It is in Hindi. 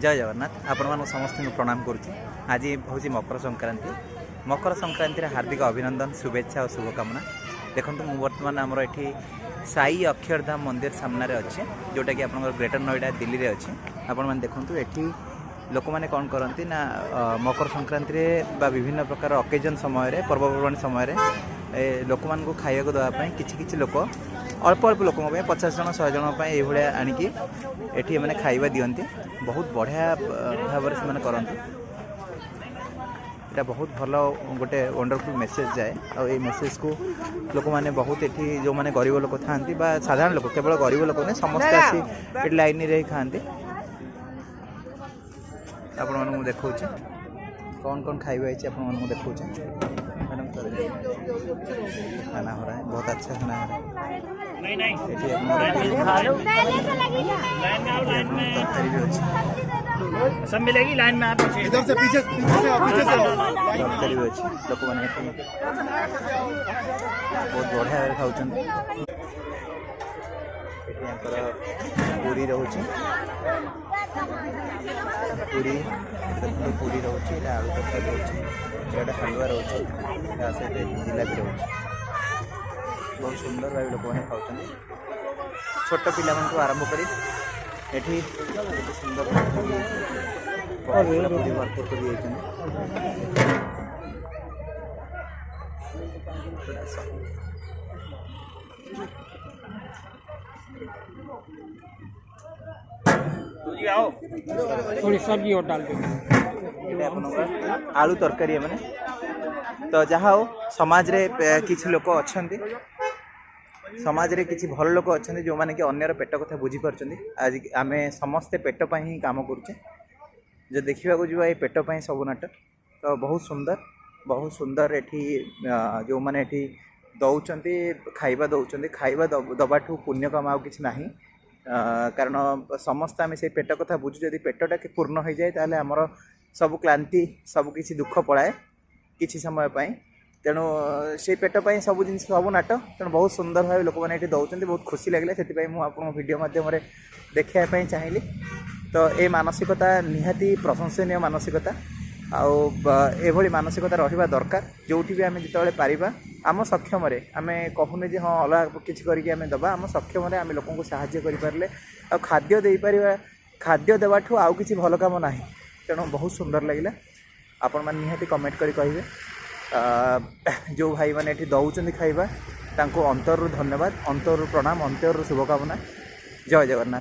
जय जगन्नाथ आपण मान समस्त प्रणाम करुच्ची। आज हूँ मकर संक्रांति। मकर संक्रांति हार्दिक अभिनंदन शुभेच्छा और शुभकामना। देखो मुझे बर्तमान आमर ये साई अक्षरधाम मंदिर सामने अच्छे जोटा कि आप ग्रेटर नोएडा दिल्ली में अच्छे। आपण मैंने देखूँ ये लोक मैंने कौन करती ना मकर संक्रांति विभिन्न प्रकार अकेजन समय पर्वपर्वाणी समय लोक मान खाया देवाई किसी लोक अल्प अल्प लोक 50 जन 100 जन ये आणिकी एठी मैंने खाइबा दियंती। बहुत बढ़िया भाव से करती। এটা बहुत भल गोटे वंडरफुल मेसेज जाए और ये मेसेज को लोक मैंने बहुत ये जो मैंने गरीब लोक था साधारण लोक केवल गरीब लोक नहीं समस्त आसी लाइन रे खाती। आपण मानू देखा कौन कौन खाइबा है देखा मैडम खाना हो रहा है बहुत अच्छा खाना हो रहा है। तरकारी भी अच्छी सब मिलेगी लाइन में। आप इधर से पीछे से तरकारी भी अच्छी लोक मैंने बहुत बढ़िया खाऊँ। पूरी रोचे पूरी पूरी रोचे आलू तरकारी रोचे एटा हलवा रोचे सहित जिलापी रोचे बहुत सुंदर भाव लोक मैंने खाऊँ। छोट पिला आरंभ कर सुंदर पूरी भरपूर थोड़ी सब्जी और डाल दो। आलू तरकारी मैंने तो जहाँ हो समाज रे किछि लोक अच्छा समाज रे किछि भल लोक अच्छा जो मैंने कि अन्यर पेट कथा बुझी पार्छन्ति। आज आमे समस्ते पेट पाई ही काम करुचे जो देखा जा ये पेट पाई सब नाटक तो बहुत सुंदर एठी जो मैंने एठी दौरान खाइबा दबाठू पुण्य कम आउ किछि नाही। कारण समस्त आम से पेट कथा बुझु जदि पेटटा के पूर्ण हो जाए ताले आमर सब क्लांति सब किसी दुख पड़ाए किसी समय पाई। तेणु से पेट पाई सब जिन सब नाट तेणु बहुत सुंदर भाव लोक मैंने दौरान बहुत खुशी लगे से मुझे वीडियो माध्यम देखापी चाहिए। तो ये मानसिकता निहाती प्रशंसनीय मानसिकता आभली मानसिकता रहा दरकार जो भी आम जो पारिबा आम सक्षम आम कहूने जे हाँ अलग किसी करके दबा आम सक्षम आम लोक साहाय्य करें आ खाद्य दे पार खाद्य देवाठू आउ किसी भल कम ना। तेणु बहुत सुंदर लगे आपण मैंने निहाती कमेंट करी कहिबे जो भाई मैंने ये दौरान खाइबा तांको अंतरु धन्यवाद अंतरु प्रणाम अंतरु शुभकामना। जय जगन्नाथ।